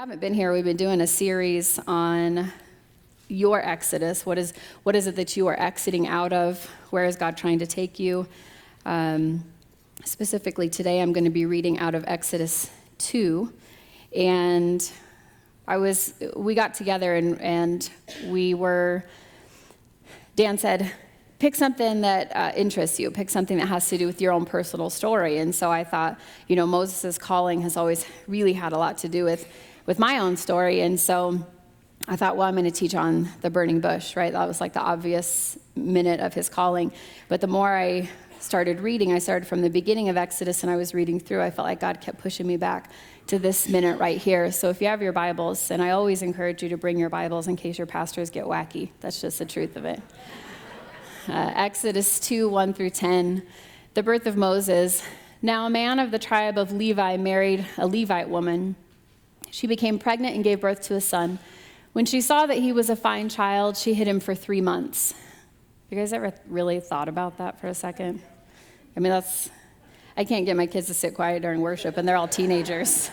haven't been here, we've been doing a series on your exodus. What is it that you are exiting out of? Where is God trying to take you? Specifically today, I'm going to be reading out of Exodus 2. And we got together and Dan said, pick something that interests you. Pick something that has to do with your own personal story. And so I thought, Moses' calling has always really had a lot to do with my own story. And so I thought, well, I'm going to teach on the burning bush, right? That was like the obvious minute of his calling. But the more I started reading, I started from the beginning of Exodus, and I was reading through, I felt like God kept pushing me back to this minute right here. So if you have your Bibles, and I always encourage you to bring your Bibles in case your pastors get wacky. That's just the truth of it. Exodus 2, 1 through 10, the birth of Moses. Now a man of the tribe of Levi married a Levite woman. She became pregnant and gave birth to a son. When she saw that he was a fine child, she hid him for 3 months. You guys ever really thought about that for a second? I can't get my kids to sit quiet during worship, and they're all teenagers.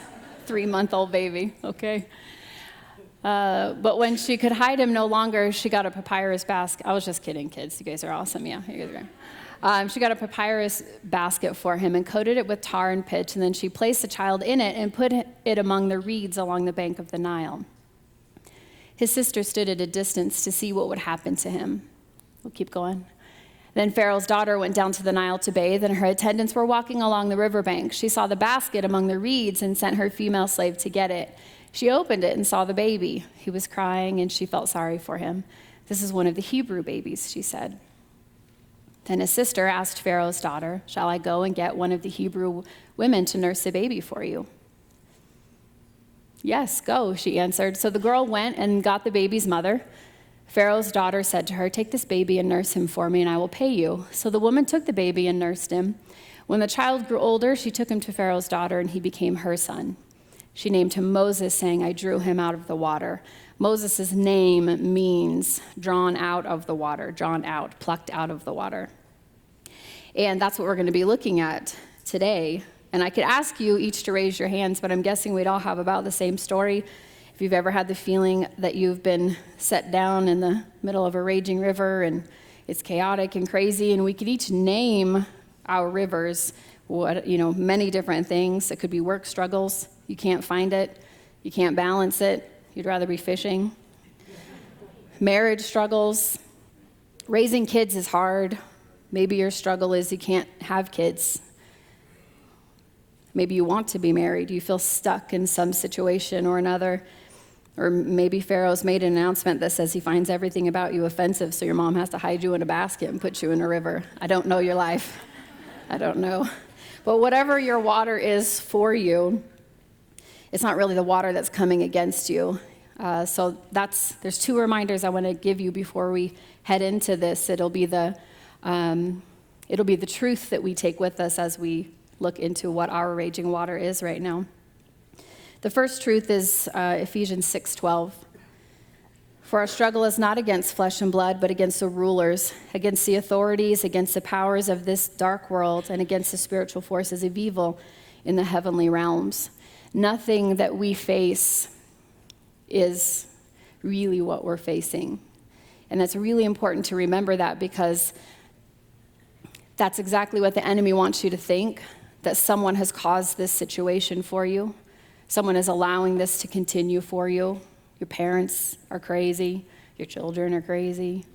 3-month-old baby, okay? But when she could hide him no longer, she got a papyrus basket. I was just kidding, kids. You guys are awesome. Yeah, you guys are great. She got a papyrus basket for him and coated it with tar and pitch, and then she placed the child in it and put it among the reeds along the bank of the Nile. His sister stood at a distance to see what would happen to him. We'll keep going. Then Pharaoh's daughter went down to the Nile to bathe, and her attendants were walking along the riverbank. She saw the basket among the reeds and sent her female slave to get it. She opened it and saw the baby. He was crying, and she felt sorry for him. This is one of the Hebrew babies, she said. Then his sister asked Pharaoh's daughter, shall I go and get one of the Hebrew women to nurse the baby for you? Yes, go, she answered. So the girl went and got the baby's mother. Pharaoh's daughter said to her, take this baby and nurse him for me, and I will pay you. So the woman took the baby and nursed him. When the child grew older, she took him to Pharaoh's daughter, and he became her son. She named him Moses, saying, I drew him out of the water. Moses' name means drawn out of the water, drawn out, plucked out of the water. And that's what we're going to be looking at today. And I could ask you each to raise your hands, but I'm guessing we'd all have about the same story. If you've ever had the feeling that you've been set down in the middle of a raging river and it's chaotic and crazy, and we could each name our rivers, many different things. It could be work struggles. You can't find it. You can't balance it. You'd rather be fishing. Marriage struggles. Raising kids is hard. Maybe your struggle is you can't have kids. Maybe you want to be married. You feel stuck in some situation or another. Or maybe Pharaoh's made an announcement that says he finds everything about you offensive, so your mom has to hide you in a basket and put you in a river. I don't know your life. I don't know. But whatever your water is for you, it's not really the water that's coming against you. So there's 2 reminders I want to give you before we head into this. It'll be the truth that we take with us as we look into what our raging water is right now. The first truth is Ephesians 6:12. For our struggle is not against flesh and blood, but against the rulers, against the authorities, against the powers of this dark world, and against the spiritual forces of evil in the heavenly realms. Nothing that we face is really what we're facing. And that's really important to remember that, because that's exactly what the enemy wants you to think, that someone has caused this situation for you. Someone is allowing this to continue for you. Your parents are crazy. Your children are crazy.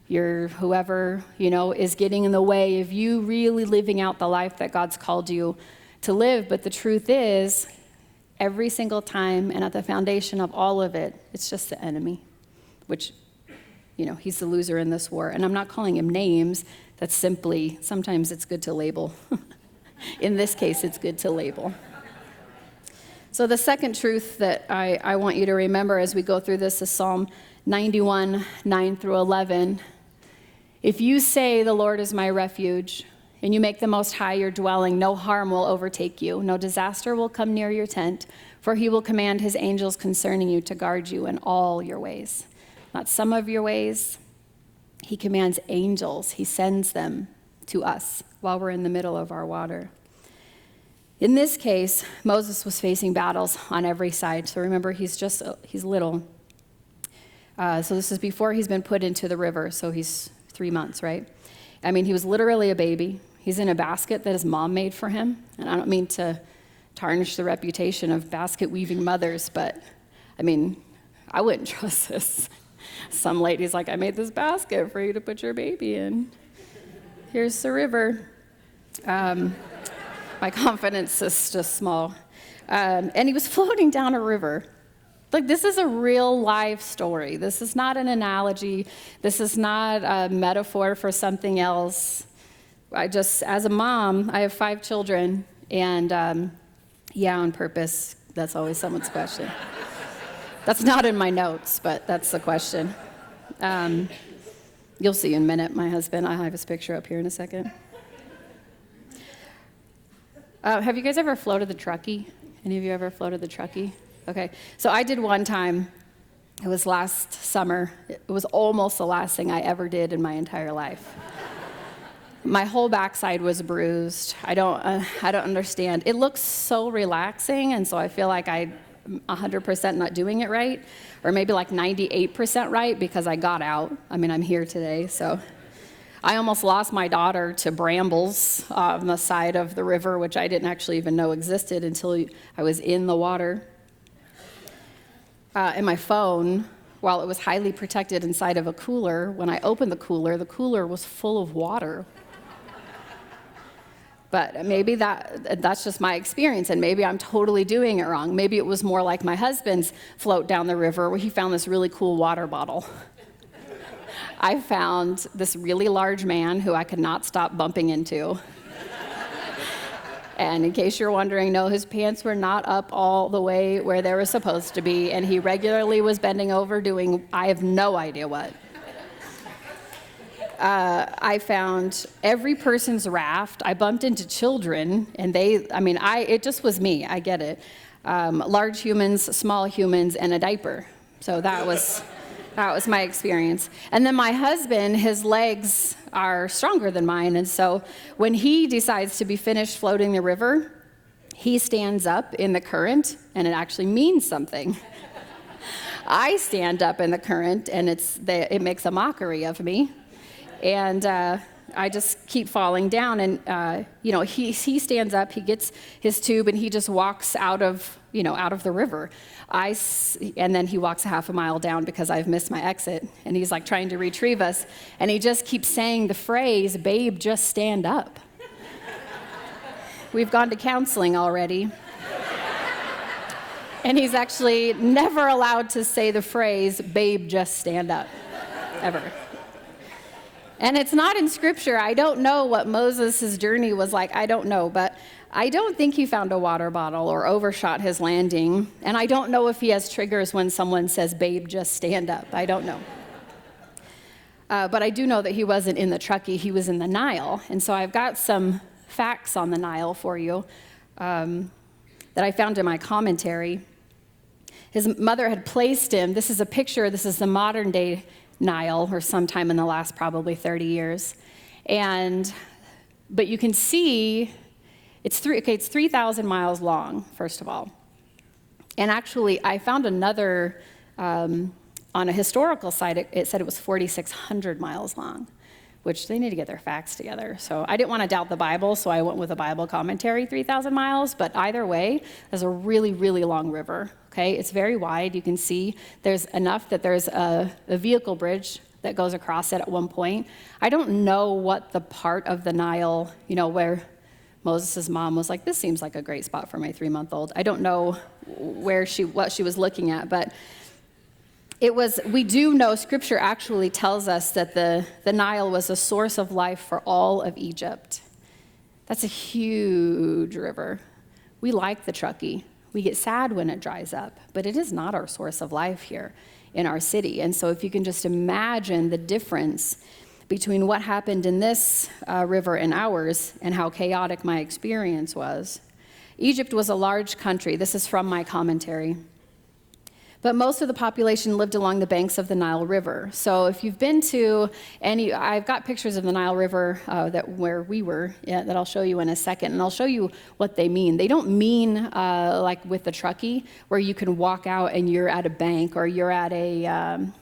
Your whoever, is getting in the way of you really living out the life that God's called you to live. But the truth is, every single time and at the foundation of all of it, it's just the enemy, which, he's the loser in this war. And I'm not calling him names. That's simply, sometimes it's good to label. In this case, it's good to label. So the second truth that I want you to remember as we go through this is Psalm 91, 9 through 11. If you say, the Lord is my refuge, and you make the Most High your dwelling, no harm will overtake you, no disaster will come near your tent, for he will command his angels concerning you to guard you in all your ways. Not some of your ways. He commands angels. He sends them to us while we're in the middle of our water. In this case, Moses was facing battles on every side. So remember, he's little. So this is before he's been put into the river, so he's 3 months, right? I mean, he was literally a baby. He's in a basket that his mom made for him. And I don't mean to tarnish the reputation of basket-weaving mothers, but, I mean, I wouldn't trust this. Some lady's like, I made this basket for you to put your baby in. Here's the river. My confidence is just small. And he was floating down a river. Like, this is a real life story. This is not an analogy. This is not a metaphor for something else. As a mom, I have 5 children, and on purpose, that's always someone's question. That's not in my notes, but that's the question. You'll see in a minute, my husband. I'll have his picture up here in a second. Have you guys ever floated the truckee? Any of you ever floated the truckee? Okay, so I did one time. It was last summer. It was almost the last thing I ever did in my entire life. My whole backside was bruised. I don't understand. It looks so relaxing, and so I feel like I'm 100% not doing it right, or maybe like 98% right because I got out. I mean, I'm here today, so. I almost lost my daughter to brambles on the side of the river, which I didn't actually even know existed until I was in the water. And my phone, while it was highly protected inside of a cooler, when I opened the cooler was full of water. But maybe that's just my experience, and maybe I'm totally doing it wrong. Maybe it was more like my husband's float down the river where he found this really cool water bottle. I found this really large man who I could not stop bumping into. And in case you're wondering, no, his pants were not up all the way where they were supposed to be, and he regularly was bending over doing I have no idea what. I found every person's raft. I bumped into children, and it just was me. I get it. Large humans, small humans, and a diaper. So that was my experience. And then my husband, his legs are stronger than mine, and so when he decides to be finished floating the river, he stands up in the current, and it actually means something. I stand up in the current, and it makes a mockery of me. And I just keep falling down, and he stands up, he gets his tube, and he just walks out of the river. And then he walks a half a mile down because I've missed my exit, and he's like trying to retrieve us, and he just keeps saying the phrase, "Babe, just stand up." We've gone to counseling already. And he's actually never allowed to say the phrase, "Babe, just stand up," ever. And it's not in Scripture. I don't know what Moses' journey was like. I don't know, but I don't think he found a water bottle or overshot his landing. And I don't know if he has triggers when someone says, "Babe, just stand up." I don't know. But I do know that he wasn't in the Truckee. He was in the Nile. And so I've got some facts on the Nile for you that I found in my commentary. His mother had placed him. This is a picture. This is the modern day Nile, or sometime in the last probably 30 years. But you can see it's 3,000 miles long, first of all. And actually, I found another, on a historical site, it said it was 4,600 miles long, which they need to get their facts together. So I didn't want to doubt the Bible, so I went with a Bible commentary, 3,000 miles. But either way, there's a really, really long river. Okay, it's very wide. You can see there's enough that there's a vehicle bridge that goes across it at one point. I don't know what the part of the Nile, where Moses' mom was like, "This seems like a great spot for my 3-month-old." I don't know what she was looking at, but we do know Scripture actually tells us that the Nile was a source of life for all of Egypt. That's a huge river. We like the Truckee. We get sad when it dries up, but it is not our source of life here in our city. And so if you can just imagine the difference between what happened in this river and ours and how chaotic my experience was. Egypt was a large country. This is from my commentary. But most of the population lived along the banks of the Nile River. So if you've been to any, I've got pictures of the Nile River where we were, that I'll show you in a second, and I'll show you what they mean. They don't mean like with the truckee, where you can walk out and you're at a bank or you're at a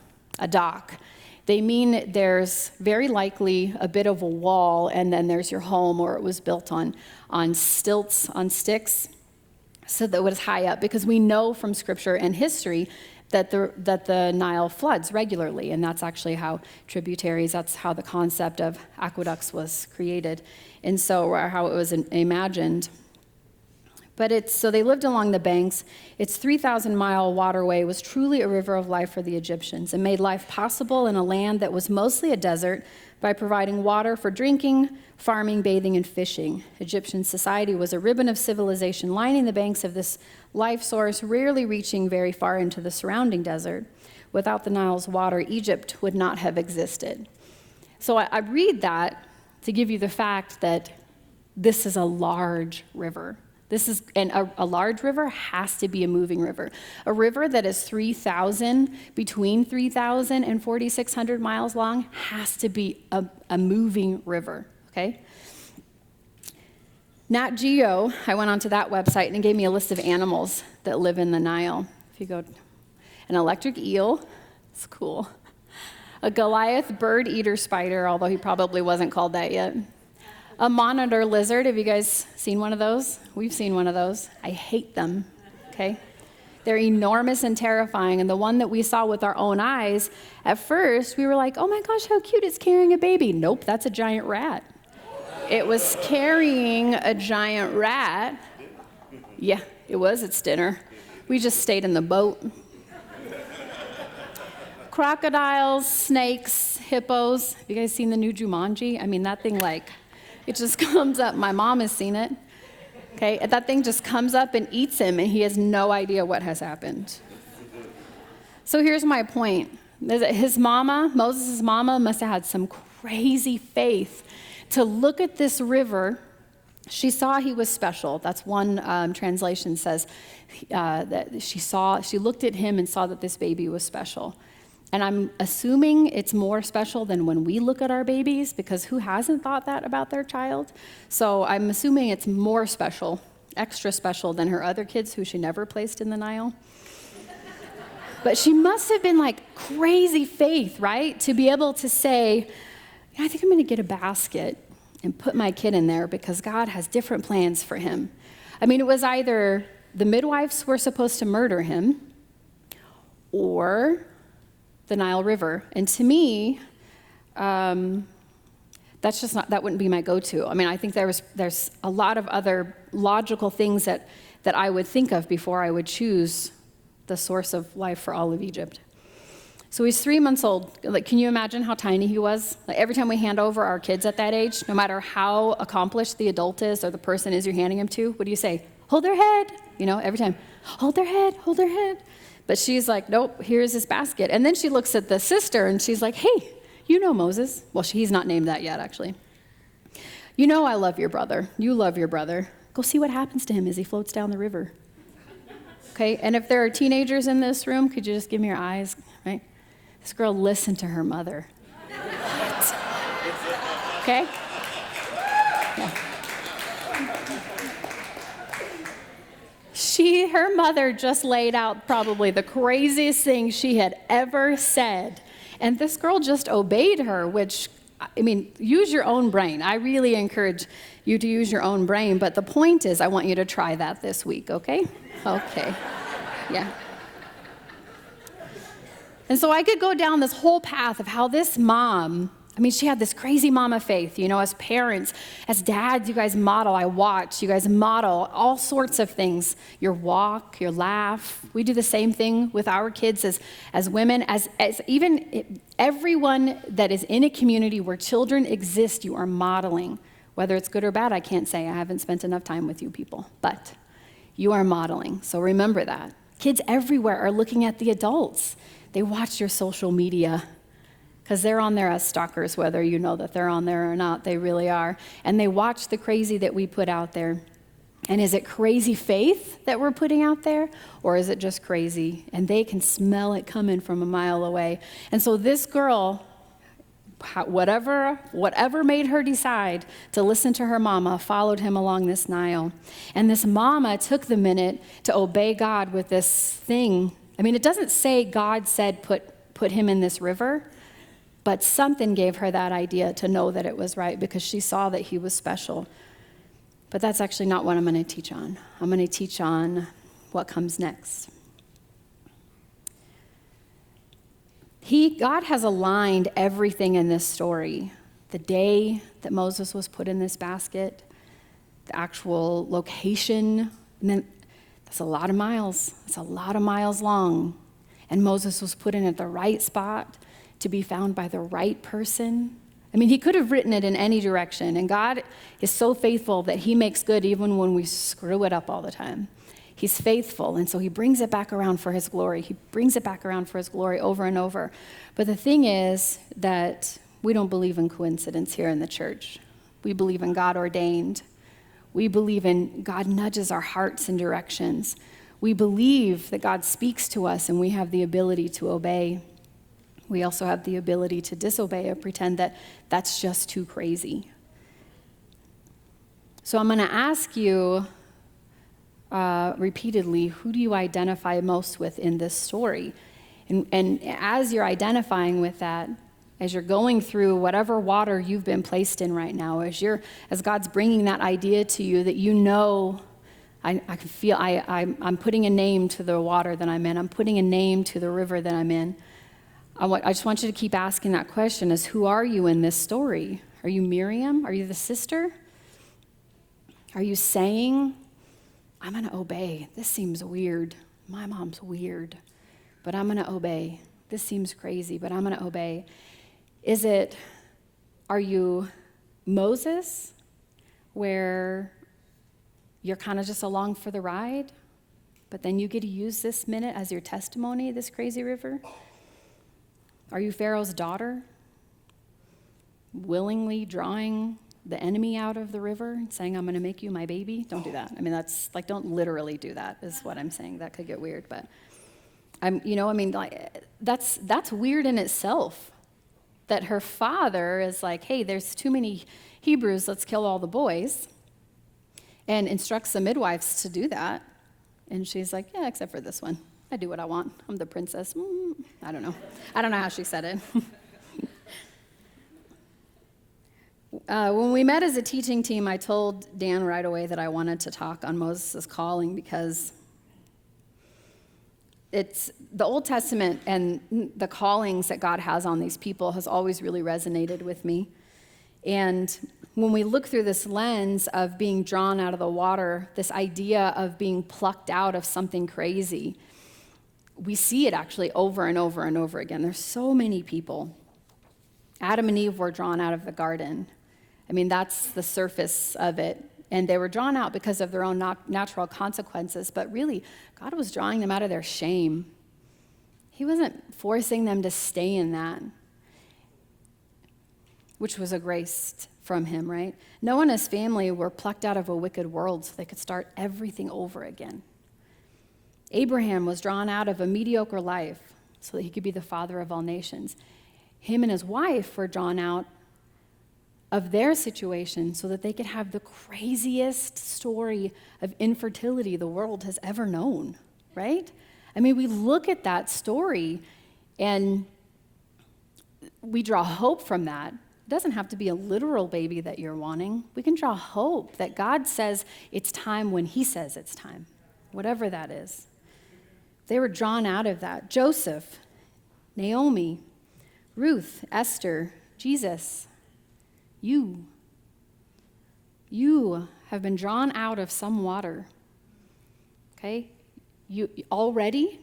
dock. They mean there's very likely a bit of a wall, and then there's your home, or it was built on stilts, on sticks, so that it was high up, because we know from scripture and history that the Nile floods regularly, and that's actually how tributaries, that's how the concept of aqueducts was created, and so how it was imagined. But so they lived along the banks. Its 3,000-mile waterway was truly a river of life for the Egyptians and made life possible in a land that was mostly a desert by providing water for drinking, farming, bathing, and fishing. Egyptian society was a ribbon of civilization lining the banks of this life source, rarely reaching very far into the surrounding desert. Without the Nile's water, Egypt would not have existed. So I read that to give you the fact that this is a large river. A large river has to be a moving river. A river that is between 3,000 and 4,600 miles long has to be a moving river, okay? Nat Geo, I went onto that website and it gave me a list of animals that live in the Nile. If you go, an electric eel, it's cool. A Goliath bird-eater spider, although he probably wasn't called that yet. A monitor lizard, have you guys seen one of those? We've seen one of those. I hate them, okay? They're enormous and terrifying, and the one that we saw with our own eyes, at first we were like, oh my gosh, how cute, it's carrying a baby. Nope, that's a giant rat. It was carrying a giant rat. Yeah, it was its dinner. We just stayed in the boat. Crocodiles, snakes, hippos. Have you guys seen the new Jumanji? I mean, that thing it just comes up. My mom has seen it. Okay, and that thing just comes up and eats him, and he has no idea what has happened. So here's my point. Moses' mama must have had some crazy faith to look at this river. She saw he was special. That's one translation says that she looked at him and saw that this baby was special. And I'm assuming it's more special than when we look at our babies, because who hasn't thought that about their child? So I'm assuming it's more special, extra special than her other kids who she never placed in the Nile. But she must have been crazy faith, right? To be able to say, I think I'm going to get a basket and put my kid in there because God has different plans for him. I mean, it was either the midwives were supposed to murder him or the Nile River. And to me, that wouldn't be my go-to. I mean, I think there's a lot of other logical things that I would think of before I would choose the source of life for all of Egypt. So he's 3 months old. Can you imagine how tiny he was? Every time we hand over our kids at that age, no matter how accomplished the adult is or the person is you're handing him to, what do you say? Hold their head. Every time, hold their head, hold their head. But she's like, nope, here's his basket. And then she looks at the sister and she's like, hey, Moses. Well, he's not named that yet, actually. I love your brother. You love your brother. Go see what happens to him as he floats down the river. Okay, and if there are teenagers in this room, could you just give me your eyes, right? This girl listened to her mother. What? Okay? Yeah. Her mother just laid out probably the craziest thing she had ever said. And this girl just obeyed her, which, use your own brain. I really encourage you to use your own brain. But the point is, I want you to try that this week, okay? Okay. Yeah. And so I could go down this whole path of how this mom, she had this crazy mama faith, as parents, as dads, you guys model, I watch, you guys model all sorts of things. Your walk, your laugh. We do the same thing with our kids as women, as even everyone that is in a community where children exist, you are modeling. Whether it's good or bad, I can't say. I haven't spent enough time with you people, but you are modeling. So remember that. Kids everywhere are looking at the adults. They watch your social media because they're on there as stalkers, whether you know that they're on there or not. They really are. And they watch the crazy that we put out there. And is it crazy faith that we're putting out there? Or is it just crazy? And they can smell it coming from a mile away. And so this girl, whatever made her decide to listen to her mama, followed him along this Nile. And this mama took the minute to obey God with this thing. I mean, it doesn't say God said put him in this river, but something gave her that idea to know that it was right because she saw that he was special. But that's actually not what I'm going to teach on. I'm going to teach on what comes next. God has aligned everything in this story. The day that Moses was put in this basket, the actual location, and then that's a lot of miles. It's a lot of miles long. And Moses was put in at the right spot to be found by the right person. I mean, he could have written it in any direction, and God is so faithful that he makes good even when we screw it up all the time. He's faithful, and so he brings it back around for his glory. He brings it back around for his glory over and over. But the thing is that we don't believe in coincidence here in the church. We believe in God ordained. We believe in God nudges our hearts in directions. We believe that God speaks to us, and we have the ability to obey. We also have the ability to disobey or pretend that that's just too crazy. So I'm going to ask you repeatedly, who do you identify most with in this story? And as you're identifying with that, as you're going through whatever water you've been placed in right now, as God's bringing that idea to you that you know, I can feel I'm putting a name to the water that I'm in. I'm putting a name to the river that I'm in. I just want you to keep asking that question: is who are you in this story? Are you Miriam? Are you the sister? Are you saying, I'm going to obey? This seems weird. My mom's weird, but I'm going to obey. This seems crazy, but I'm going to obey. Are you Moses, where you're kind of just along for the ride, but then you get to use this minute as your testimony, this crazy river? Are you Pharaoh's daughter, willingly drawing the enemy out of the river and saying, I'm going to make you my baby? Don't do that. I mean, that's like, don't literally do that is what I'm saying. That could get weird, but that's weird in itself, that her father is like, hey, there's too many Hebrews, let's kill all the boys, and instructs the midwives to do that. And she's like, yeah, except for this one. I do what I want. I'm the princess. I don't know. I don't know how she said it. When we met as a teaching team, I told Dan right away that I wanted to talk on Moses' calling because it's the Old Testament and the callings that God has on these people has always really resonated with me. And when we look through this lens of being drawn out of the water, this idea of being plucked out of something crazy, we see it actually over and over and over again. There's so many people. Adam and Eve were drawn out of the garden. I mean, that's the surface of it. And they were drawn out because of their own natural consequences. But really, God was drawing them out of their shame. He wasn't forcing them to stay in that, which was a grace from him, right? Noah and his family were plucked out of a wicked world so they could start everything over again. Abraham was drawn out of a mediocre life so that he could be the father of all nations. Him and his wife were drawn out of their situation so that they could have the craziest story of infertility the world has ever known, right? I mean, we look at that story and we draw hope from that. It doesn't have to be a literal baby that you're wanting. We can draw hope that God says it's time when he says it's time, whatever that is. They were drawn out of that. Joseph, Naomi, Ruth, Esther, Jesus, you have been drawn out of some water, okay? You already,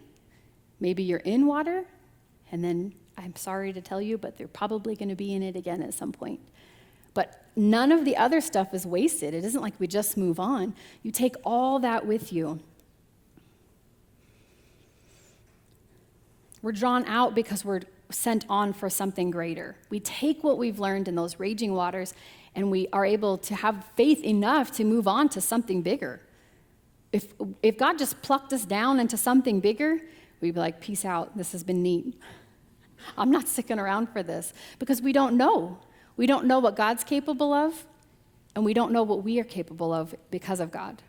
maybe you're in water, and then I'm sorry to tell you, but they're probably going to be in it again at some point. But none of the other stuff is wasted. It isn't like we just move on. You take all that with you. We're drawn out because we're sent on for something greater. We take what we've learned in those raging waters, and we are able to have faith enough to move on to something bigger. If God just plucked us down into something bigger, we'd be like, peace out, this has been neat. I'm not sticking around for this, because we don't know. We don't know what God's capable of, and we don't know what we are capable of because of God.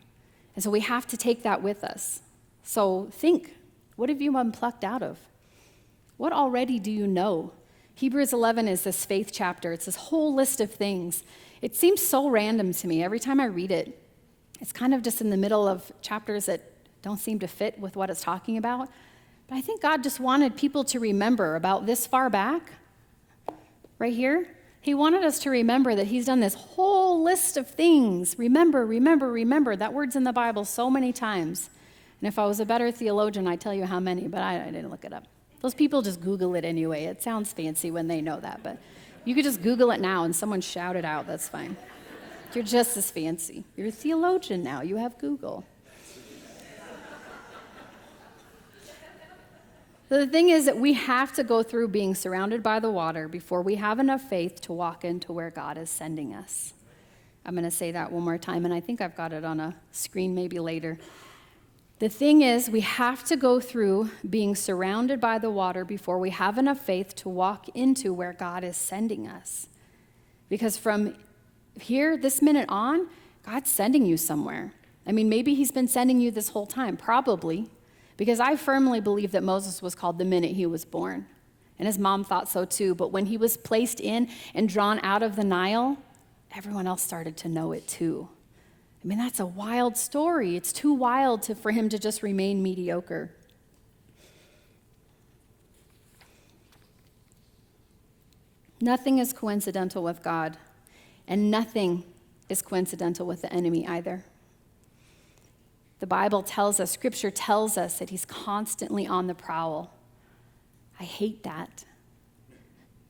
And so we have to take that with us. So think, what have you been plucked out of? What already do you know? Hebrews 11 is this faith chapter. It's this whole list of things. It seems so random to me. Every time I read it, it's kind of just in the middle of chapters that don't seem to fit with what it's talking about. But I think God just wanted people to remember about this far back, right here. He wanted us to remember that he's done this whole list of things. Remember, remember, remember. That word's in the Bible so many times. And if I was a better theologian, I'd tell you how many, but I didn't look it up. Those people just Google it anyway. It sounds fancy when they know that, but you could just Google it now and someone shout it out. That's fine. You're just as fancy. You're a theologian now. You have Google. So the thing is that we have to go through being surrounded by the water before we have enough faith to walk into where God is sending us. I'm going to say that one more time, and I think I've got it on a screen maybe later. The thing is, we have to go through being surrounded by the water before we have enough faith to walk into where God is sending us. Because from here, this minute on, God's sending you somewhere. I mean, maybe he's been sending you this whole time, probably, because I firmly believe that Moses was called the minute he was born. And his mom thought so too. But when he was placed in and drawn out of the Nile, everyone else started to know it too. I mean, that's a wild story. It's too wild for him to just remain mediocre. Nothing is coincidental with God, and nothing is coincidental with the enemy either. The Bible tells us, Scripture tells us that he's constantly on the prowl. I hate that.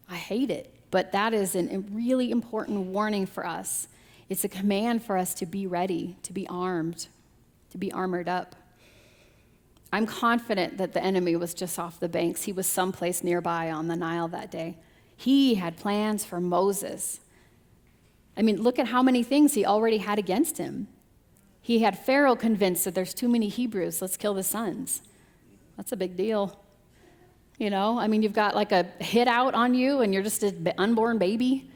I hate it. But that is a really important warning for us. It's a command for us to be ready, to be armed, to be armored up. I'm confident that the enemy was just off the banks. He was someplace nearby on the Nile that day. He had plans for Moses. I mean, look at how many things he already had against him. He had Pharaoh convinced that there's too many Hebrews, let's kill the sons. That's a big deal. You know, I mean, you've got like a hit out on you and you're just an unborn baby.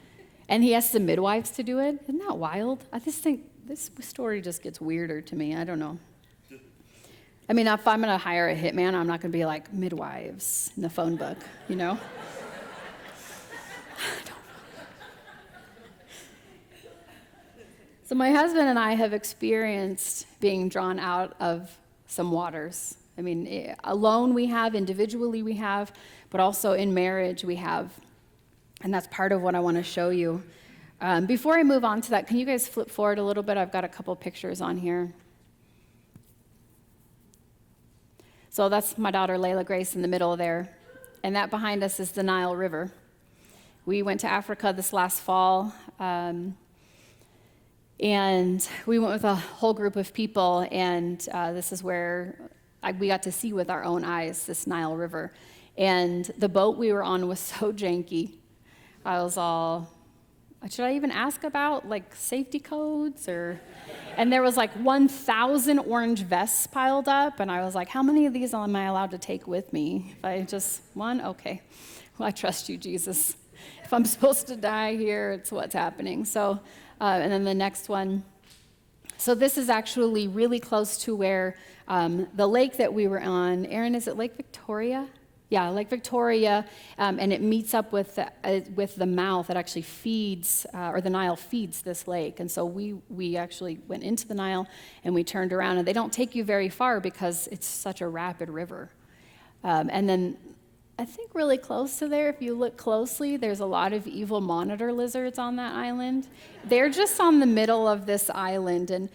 And he has some midwives to do it. Isn't that wild? I just think this story just gets weirder to me. I don't know. I mean, if I'm going to hire a hitman, I'm not going to be like, midwives in the phone book, you know? I don't know. So my husband and I have experienced being drawn out of some waters. I mean, alone we have, individually we have, but also in marriage we have. And that's part of what I want to show you. Before I move on to that, can you guys flip forward a little bit? I've got a couple pictures on here. So that's my daughter, Layla Grace, in the middle there. And that behind us is the Nile River. We went to Africa this last fall, and we went with a whole group of people, and this is where we got to see with our own eyes this Nile River. And the boat we were on was so janky. I was all, should I even ask about like safety codes and there was like 1,000 orange vests piled up, and I was like, how many of these am I allowed to take with me? If I just, one? Okay. Well, I trust you, Jesus. If I'm supposed to die here, it's what's happening. So, and then the next one. So this is actually really close to where the lake that we were on, Aaron, is it Lake Victoria? Yeah, Lake Victoria, and it meets up with the mouth that actually feeds, or the Nile feeds this lake. And so we actually went into the Nile and we turned around, and they don't take you very far because it's such a rapid river. And then I think really close to there, if you look closely, there's a lot of evil monitor lizards on that island. They're just on the middle of this island, and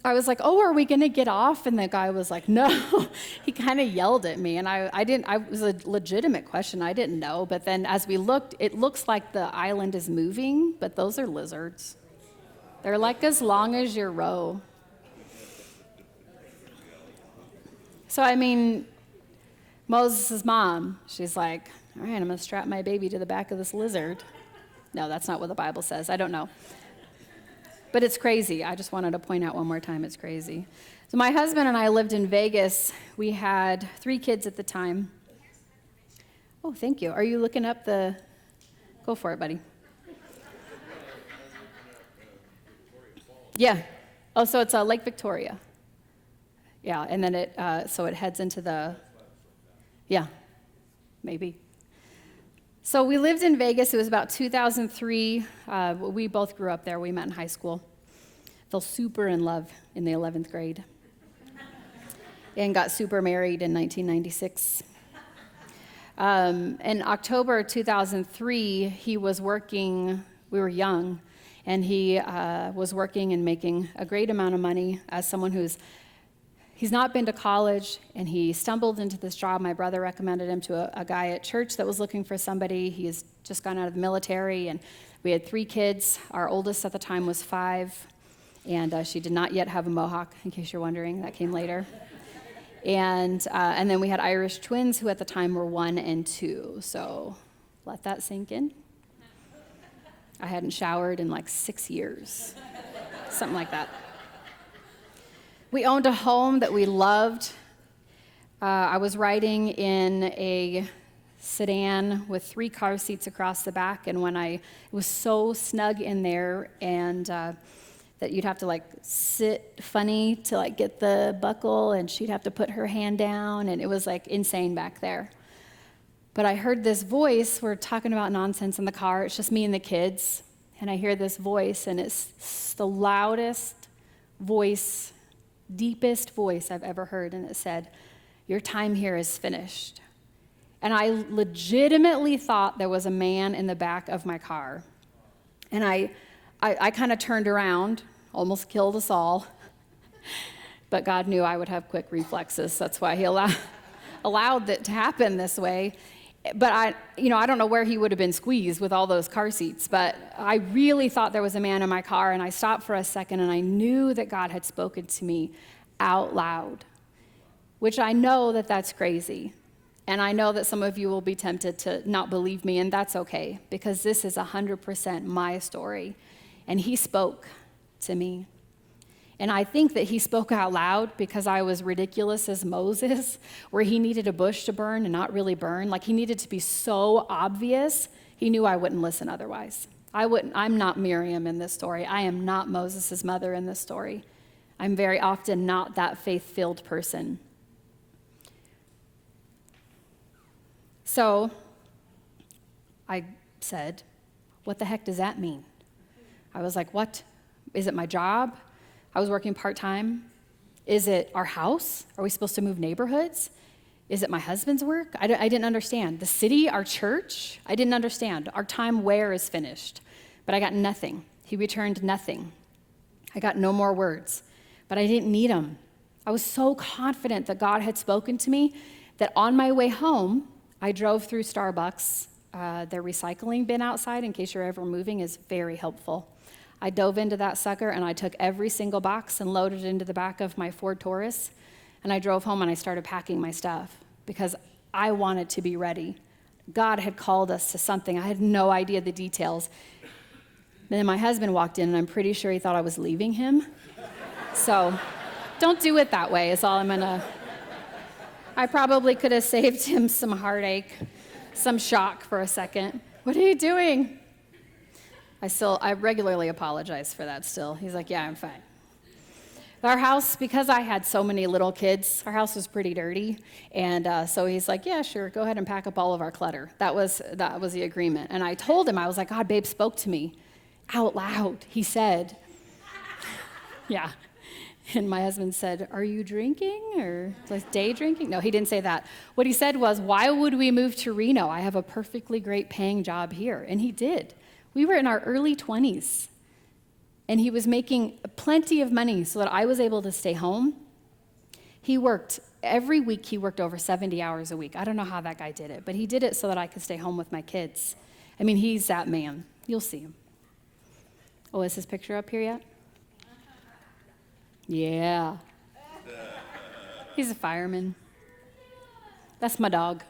I was like, oh, are we going to get off? And the guy was like, no. He kind of yelled at me, and it was a legitimate question. I didn't know. But then as we looked, it looks like the island is moving, but those are lizards. They're like as long as your row. So, I mean, Moses' mom, she's like, all right, I'm going to strap my baby to the back of this lizard. No, that's not what the Bible says. I don't know. But it's crazy. I just wanted to point out one more time, it's crazy. So my husband and I lived in Vegas. We had 3 kids at the time. Oh, thank you. Are you looking up the... Go for it, buddy. Yeah. Oh, so it's Lake Victoria. Yeah, and then it heads into the... Yeah, maybe. So we lived in Vegas. It was about 2003. We both grew up there. We met in high school. Fell super in love in the 11th grade. And got super married in 1996. In October 2003, he was working, we were young, and he was working and making a great amount of money as someone he's not been to college, and he stumbled into this job. My brother recommended him to a guy at church that was looking for somebody. He has just gone out of the military, and we had 3 kids. Our oldest at the time was 5, and she did not yet have a mohawk, in case you're wondering. That came later. And then we had Irish twins, who at the time were 1 and 2. So let that sink in. I hadn't showered in like 6 years, something like that. We owned a home that we loved. I was riding in a sedan with 3 car seats across the back, and it was so snug in there, and that you'd have to like sit funny to like get the buckle, and she'd have to put her hand down, and it was like insane back there. But I heard this voice. We're talking about nonsense in the car. It's just me and the kids, and I hear this voice, and it's the loudest voice, deepest voice I've ever heard, and it said, "Your time here is finished." And I legitimately thought there was a man in the back of my car. And I kind of turned around, almost killed us all. But God knew I would have quick reflexes. That's why he allowed it to happen this way. But I don't know where he would have been squeezed with all those car seats. But I really thought there was a man in my car, and I stopped for a second, and I knew that God had spoken to me out loud, which I know that that's crazy. And I know that some of you will be tempted to not believe me, and that's okay, because this is 100% my story. And he spoke to me. And I think that he spoke out loud because I was ridiculous as Moses, where he needed a bush to burn and not really burn. Like, he needed to be so obvious, he knew I wouldn't listen otherwise. I'm not Miriam in this story. I am not Moses' mother in this story. I'm very often not that faith-filled person. So I said, "What the heck does that mean?" I was like, "What? Is it my job? I was working part-time. Is it our house? Are we supposed to move neighborhoods? Is it my husband's work?" I didn't understand. The city, our church, I didn't understand. Our time where is finished. But I got nothing. He returned nothing. I got no more words. But I didn't need them. I was so confident that God had spoken to me that on my way home, I drove through Starbucks. Their recycling bin outside, in case you're ever moving, is very helpful. I dove into that sucker, and I took every single box and loaded it into the back of my Ford Taurus, and I drove home, and I started packing my stuff because I wanted to be ready. God had called us to something. I had no idea the details. And then my husband walked in, and I'm pretty sure he thought I was leaving him. So don't do it that way is all I'm going to... I probably could have saved him some heartache, some shock for a second. "What are you doing?" I regularly apologize for that still. He's like, "Yeah, I'm fine." Our house, because I had so many little kids, our house was pretty dirty. And so he's like, "Yeah, sure, go ahead and pack up all of our clutter." That was the agreement. And I told him, I was like, "God, babe spoke to me out loud." He said, yeah. And my husband said, "Are you drinking or like day drinking?" No, he didn't say that. What he said was, "Why would we move to Reno? I have a perfectly great paying job here." And he did. We were in our early 20s. And he was making plenty of money so that I was able to stay home. Every week he worked over 70 hours a week. I don't know how that guy did it, but he did it so that I could stay home with my kids. I mean, he's that man. You'll see him. Oh, is his picture up here yet? Yeah. He's a fireman. That's my dog.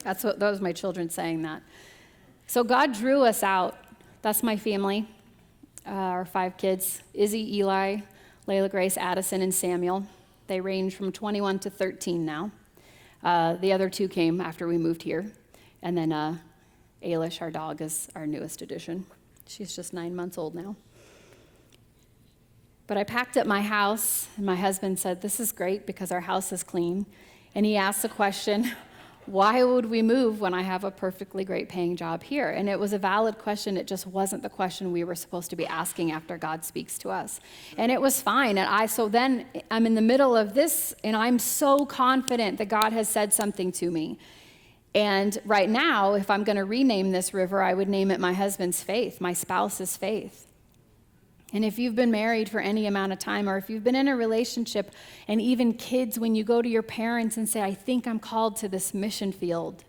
That was my children saying that. So God drew us out. That's my family. our 5 kids, Izzy, Eli, Layla Grace, Addison, and Samuel. They range from 21 to 13 now. The other 2 came after we moved here. And then Ailish, our dog, is our newest addition. She's just 9 months old now. But I packed up my house, and my husband said, this is great because our house is clean. And he asked the question, why would we move when I have a perfectly great paying job here? And it was a valid question. It just wasn't the question we were supposed to be asking after God speaks to us. And it was fine. And so then I'm in the middle of this, and I'm so confident that God has said something to me. And right now, if I'm going to rename this river, I would name it my husband's faith, my spouse's faith. And if you've been married for any amount of time, or if you've been in a relationship, and even kids, when you go to your parents and say, I think I'm called to this mission field,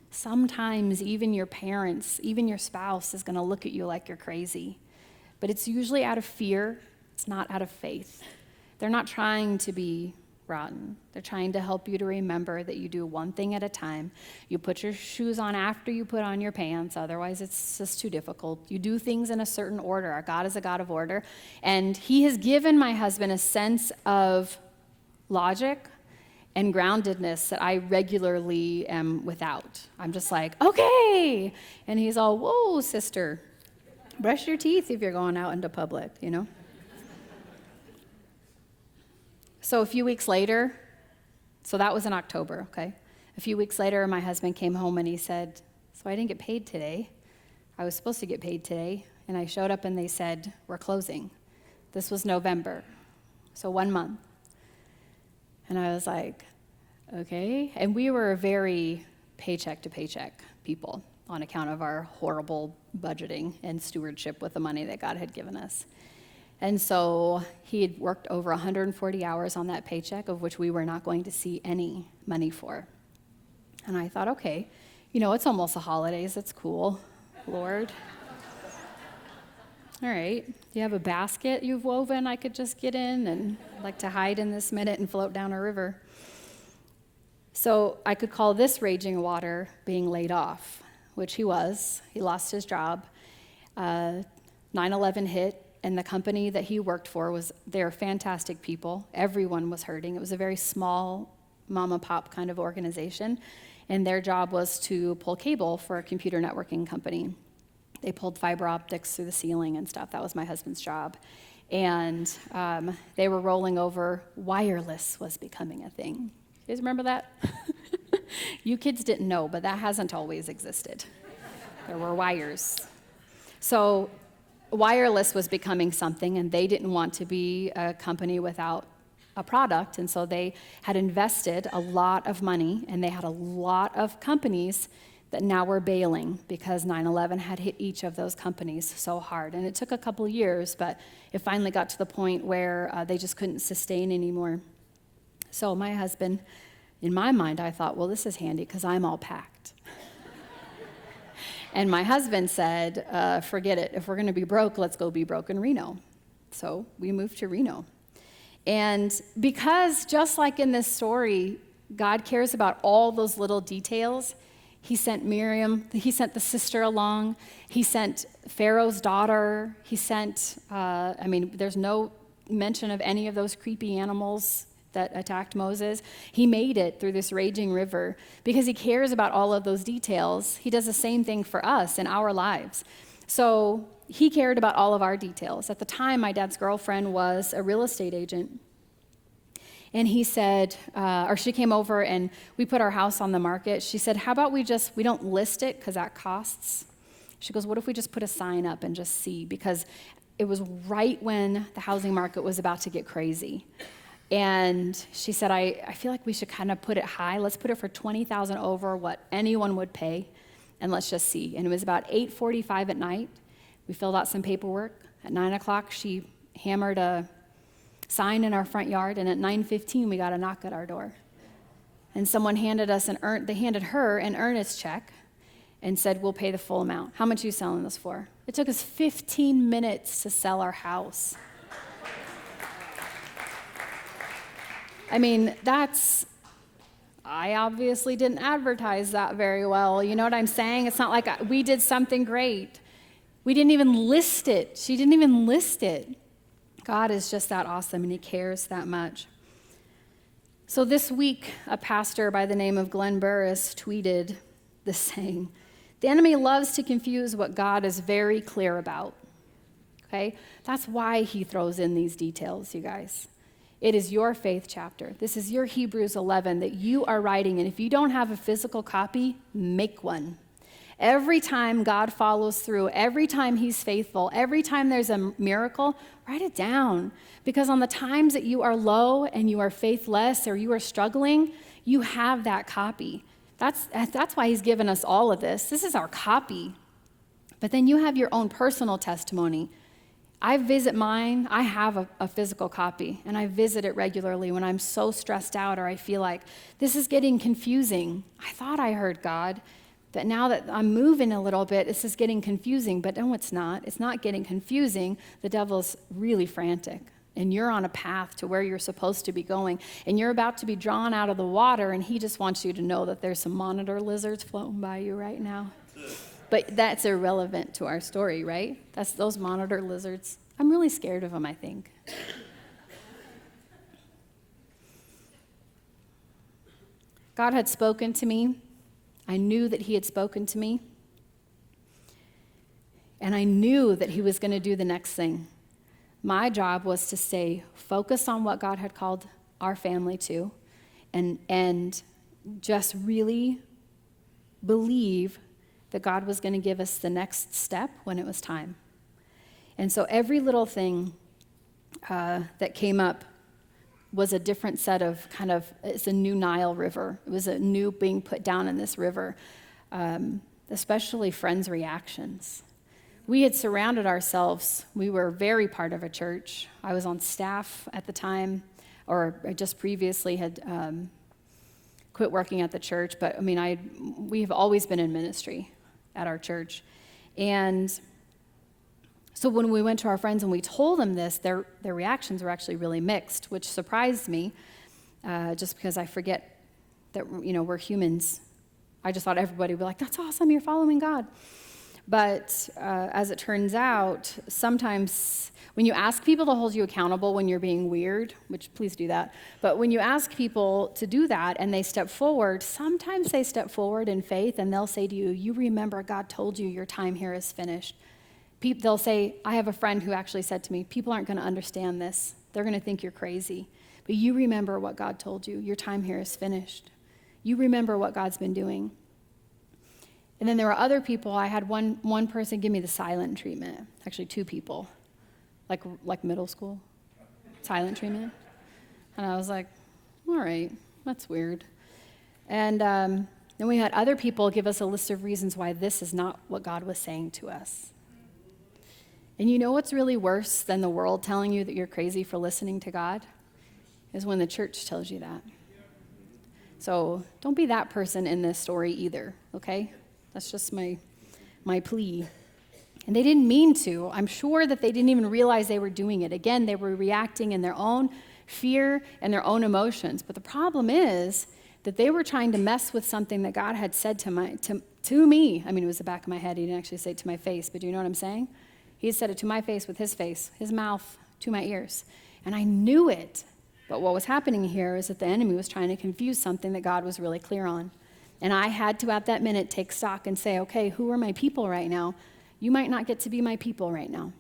sometimes even your parents, even your spouse is going to look at you like you're crazy. But it's usually out of fear. It's not out of faith. They're not trying to be rotten. They're trying to help you to remember that you do one thing at a time. You put your shoes on after you put on your pants, otherwise it's just too difficult. You do things in a certain order. Our God is a God of order. And he has given my husband a sense of logic and groundedness that I regularly am without. I'm just like, okay. And he's all, whoa, sister, brush your teeth if you're going out into public, you know? So a few weeks later, so that was in October, okay? A few weeks later, my husband came home and he said, so I didn't get paid today. I was supposed to get paid today. And I showed up and they said, we're closing. This was November, so 1 month. And I was like, okay. And we were very paycheck to paycheck people on account of our horrible budgeting and stewardship with the money that God had given us. And so he had worked over 140 hours on that paycheck, of which we were not going to see any money for. And I thought, okay, it's almost the holidays. It's cool, Lord. All right, you have a basket you've woven I could just get in and I'd like to hide in this minute and float down a river. So I could call this raging water being laid off, which he was. He lost his job. 9/11 hit. And the company that he worked for they're fantastic people. Everyone was hurting. It was a very small mom and pop kind of organization. And their job was to pull cable for a computer networking company. They pulled fiber optics through the ceiling and stuff. That was my husband's job. And they were rolling over. Wireless was becoming a thing. You guys remember that? You kids didn't know, but that hasn't always existed. There were wires. So wireless was becoming something, and they didn't want to be a company without a product, and so they had invested a lot of money, and they had a lot of companies that now were bailing because 9/11 had hit each of those companies so hard. And it took a couple years, but it finally got to the point where they just couldn't sustain anymore. So my husband, in my mind, I thought, well, this is handy because I'm all packed. And my husband said, forget it. If we're going to be broke, let's go be broke in Reno. So we moved to Reno. And because just like in this story, God cares about all those little details, he sent Miriam, he sent the sister along, he sent Pharaoh's daughter, he sent, there's no mention of any of those creepy animals that attacked Moses. He made it through this raging river because he cares about all of those details. He does the same thing for us in our lives. So he cared about all of our details. At the time, my dad's girlfriend was a real estate agent. And he said, she came over and we put our house on the market. She said, how about we don't list it because that costs. She goes, what if we just put a sign up and just see? Because it was right when the housing market was about to get crazy. And she said, I feel like we should kind of put it high. Let's put it for $20,000 over what anyone would pay, and let's just see. And it was about 8:45 at night. We filled out some paperwork. At 9 o'clock, she hammered a sign in our front yard, and at 9:15, we got a knock at our door. And someone handed her an earnest check and said, we'll pay the full amount. How much are you selling this for? It took us 15 minutes to sell our house. I obviously didn't advertise that very well. You know what I'm saying? It's not like we did something great. We didn't even list it. She didn't even list it. God is just that awesome, and he cares that much. So this week, a pastor by the name of Glenn Burris tweeted this saying, "The enemy loves to confuse what God is very clear about." Okay? That's why he throws in these details, you guys. It is your faith chapter. This is your Hebrews 11 that you are writing, and if you don't have a physical copy, make one. Every time God follows through, every time he's faithful, every time there's a miracle, write it down. Because on the times that you are low and you are faithless or you are struggling, you have that copy. That's why he's given us all of this. This is our copy. But then you have your own personal testimony. I visit mine. I have a physical copy, and I visit it regularly when I'm so stressed out or I feel like this is getting confusing. I thought I heard God, but now that I'm moving a little bit, this is getting confusing. But no, it's not. It's not getting confusing. The devil's really frantic, and you're on a path to where you're supposed to be going, and you're about to be drawn out of the water, and he just wants you to know that there's some monitor lizards floating by you right now. But that's irrelevant to our story, right? That's those monitor lizards. I'm really scared of them, I think. God had spoken to me. I knew that he had spoken to me. And I knew that he was going to do the next thing. My job was to stay focused on what God had called our family to, and just really believe that God was going to give us the next step when it was time. And so every little thing that came up was a different set of it's a new Nile river. It was a new being put down in this river, especially friends' reactions. We had surrounded ourselves. We were very part of a church. I was on staff at the time, or I just previously had quit working at the church. But I mean, we have always been in ministry at our church. And so when we went to our friends and we told them this, their reactions were actually really mixed, which surprised me, just because I forget that, we're humans. I just thought everybody would be like, "That's awesome, you're following God." But as it turns out, sometimes when you ask people to hold you accountable when you're being weird, which please do that, but when you ask people to do that and they step forward, sometimes they step forward in faith and they'll say to you, "You remember God told you your time here is finished." They'll say, I have a friend who actually said to me, "People aren't going to understand this. They're going to think you're crazy. But you remember what God told you. Your time here is finished. You remember what God's been doing." And then there were other people. I had one person give me the silent treatment. Actually, two people, like middle school, silent treatment. And I was like, all right, that's weird. And then we had other people give us a list of reasons why this is not what God was saying to us. And you know what's really worse than the world telling you that you're crazy for listening to God? Is when the church tells you that. So don't be that person in this story either, okay? That's just my plea. And they didn't mean to. I'm sure that they didn't even realize they were doing it. Again, they were reacting in their own fear and their own emotions. But the problem is that they were trying to mess with something that God had said to me. I mean, it was the back of my head. He didn't actually say it to my face, but do you know what I'm saying? He said it to my face with his mouth to my ears. And I knew it. But what was happening here is that the enemy was trying to confuse something that God was really clear on. And I had to, at that minute, take stock and say, okay, who are my people right now? You might not get to be my people right now.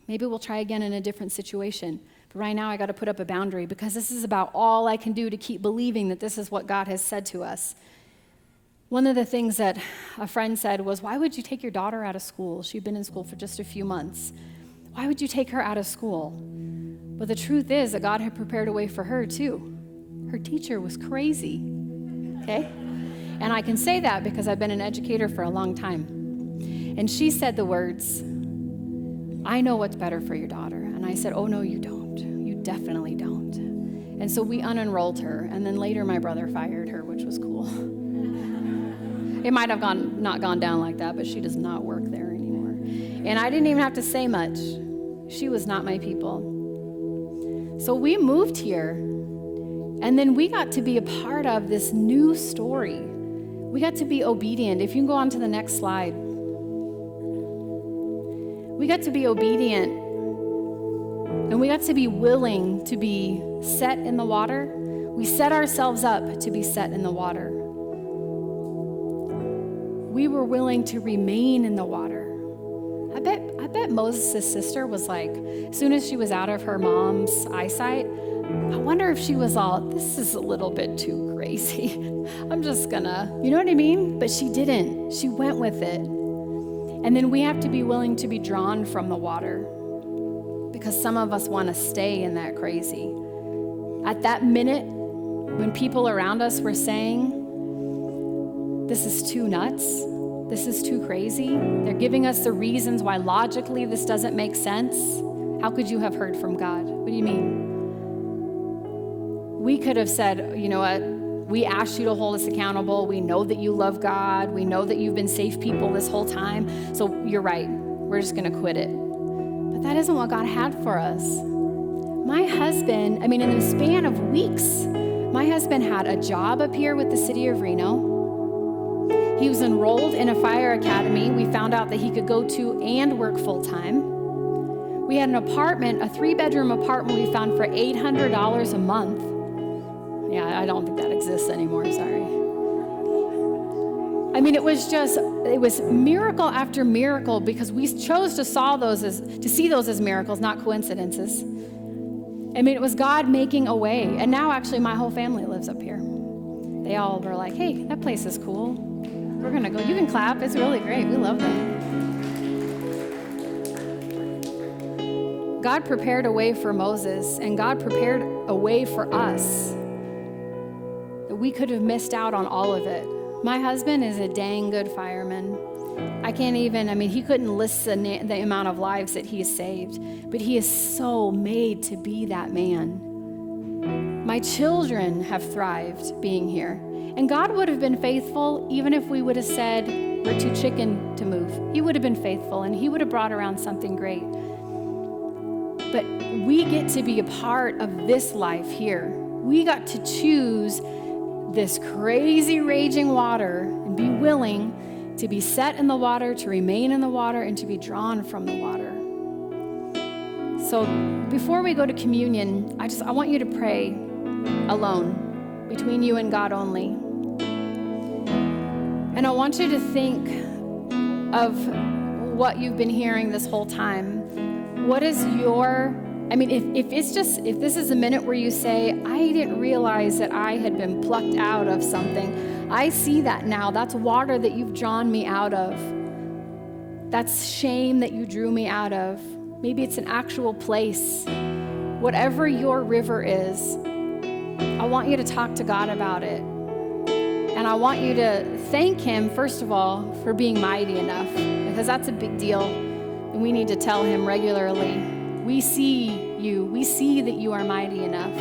Maybe we'll try again in a different situation. But right now, I got to put up a boundary because this is about all I can do to keep believing that this is what God has said to us. One of the things that a friend said was, "Why would you take your daughter out of school? She'd been in school for just a few months. Why would you take her out of school?" But the truth is that God had prepared a way for her too. Her teacher was crazy, okay? And I can say that because I've been an educator for a long time. And she said the words, "I know what's better for your daughter." And I said, "Oh, no, you don't. You definitely don't." And so we unenrolled her. And then later my brother fired her, which was cool. It might have not gone down like that, but she does not work there anymore. And I didn't even have to say much. She was not my people. So we moved here, and then we got to be a part of this new story. We got to be obedient. If you can go on to the next slide. We got to be obedient, and we got to be willing to be set in the water. We set ourselves up to be set in the water. We were willing to remain in the water. I bet Moses' sister was like, as soon as she was out of her mom's eyesight, I wonder if she was all, this is a little bit too crazy. I'm just gonna, you know what I mean? But she didn't. She went with it. And then we have to be willing to be drawn from the water, because some of us want to stay in that crazy. At that minute, when people around us were saying, this is too nuts, this is too crazy, they're giving us the reasons why logically this doesn't make sense. How could you have heard from God? What do you mean? We could have said, you know what, we asked you to hold us accountable. We know that you love God. We know that you've been safe people this whole time. So you're right. We're just going to quit it. But that isn't what God had for us. My husband, in the span of weeks, my husband had a job up here with the city of Reno. He was enrolled in a fire academy. We found out that he could go to and work full-time. We had an apartment, a 3-bedroom apartment we found for $800 a month. Yeah, I don't think that exists anymore, sorry. It was miracle after miracle, because we chose to see those as miracles, not coincidences. It was God making a way. And now actually my whole family lives up here. They all were like, hey, that place is cool. We're gonna go. You can clap, it's really great. We love them. God prepared a way for Moses, and God prepared a way for us. We could have missed out on all of it. My husband is a dang good fireman. He couldn't list the amount of lives that he has saved, but he is so made to be that man. My children have thrived being here, and God would have been faithful even if we would have said, we're too chicken to move. He would have been faithful, and he would have brought around something great. But we get to be a part of this life here. We got to choose this crazy raging water and be willing to be set in the water, to remain in the water, and to be drawn from the water. So before we go to communion, I want you to pray alone, between you and God only. And I want you to think of what you've been hearing this whole time. What is your, if this is a minute where you say, I didn't realize that I had been plucked out of something. I see that now. That's water that you've drawn me out of. That's shame that you drew me out of. Maybe it's an actual place. Whatever your river is, I want you to talk to God about it. And I want you to thank him, first of all, for being mighty enough, because that's a big deal. And we need to tell him regularly, we see you. We see that you are mighty enough.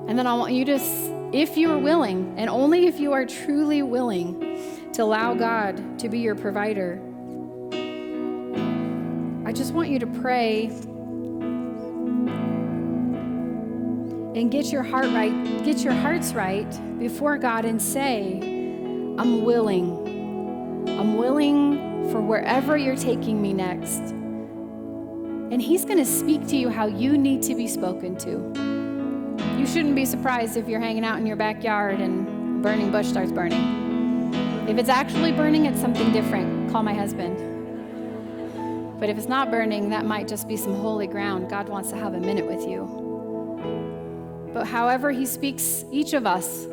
And then I want you to, if you are willing, and only if you are truly willing, to allow God to be your provider, I just want you to pray and get your hearts right before God and say, I'm willing. I'm willing for wherever you're taking me next. And he's going to speak to you how you need to be spoken to. You shouldn't be surprised if you're hanging out in your backyard and a burning bush starts burning. If it's actually burning, it's something different. Call my husband. But if it's not burning, that might just be some holy ground. God wants to have a minute with you. But however he speaks, each of us,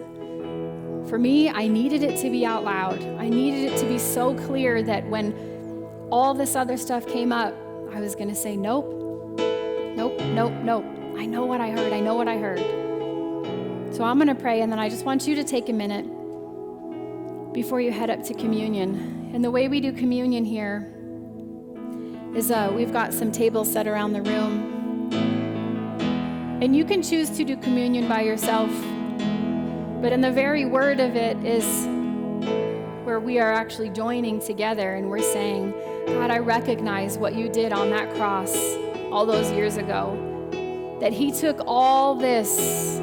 for me, I needed it to be out loud. I needed it to be so clear that when all this other stuff came up, I was going to say, nope, nope, nope, nope. I know what I heard. I know what I heard. So I'm going to pray, and then I just want you to take a minute before you head up to communion. And the way we do communion here is we've got some tables set around the room. And you can choose to do communion by yourself. But in the very word of it is where we are actually joining together and we're saying, God, I recognize what you did on that cross all those years ago. That he took all this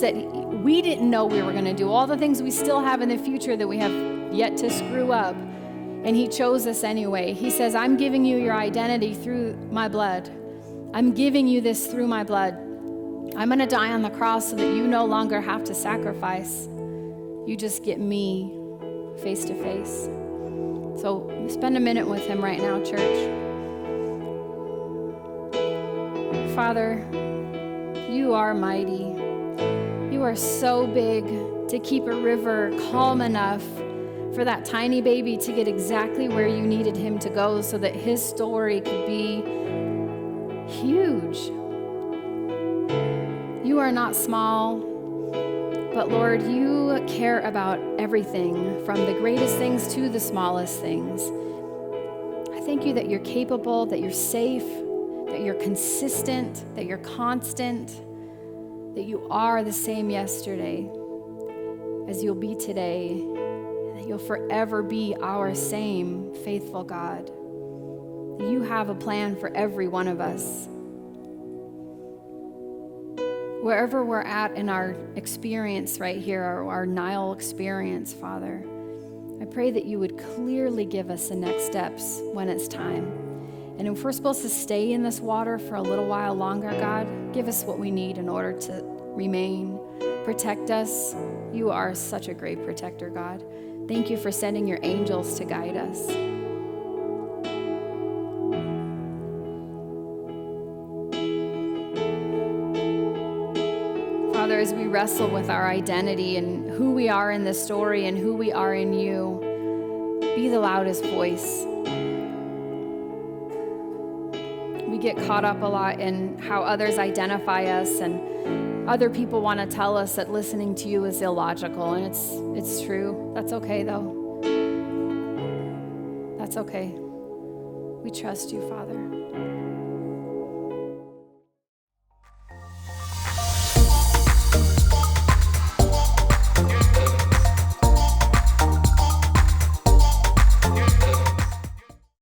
that we didn't know we were going to do, all the things we still have in the future that we have yet to screw up. And he chose us anyway. He says, I'm giving you your identity through my blood. I'm giving you this through my blood. I'm going to die on the cross so that you no longer have to sacrifice. You just get me face to face. So spend a minute with him right now, church. Father, you are mighty. You are so big to keep a river calm enough for that tiny baby to get exactly where you needed him to go so that his story could be huge. You are not small, but Lord, you care about everything, from the greatest things to the smallest things. I thank you that you're capable, that you're safe, that you're consistent, that you're constant, that you are the same yesterday as you'll be today, and that you'll forever be our same faithful God. You have a plan for every one of us. Wherever we're at in our experience right here, our Nile experience, Father, I pray that you would clearly give us the next steps when it's time. And if we're supposed to stay in this water for a little while longer, God, give us what we need in order to remain. Protect us. You are such a great protector, God. Thank you for sending your angels to guide us. Father, as we wrestle with our identity and who we are in this story and who we are in you, be the loudest voice. We get caught up a lot in how others identify us, and other people want to tell us that listening to you is illogical, and it's true. That's okay, though. That's okay. We trust you, Father.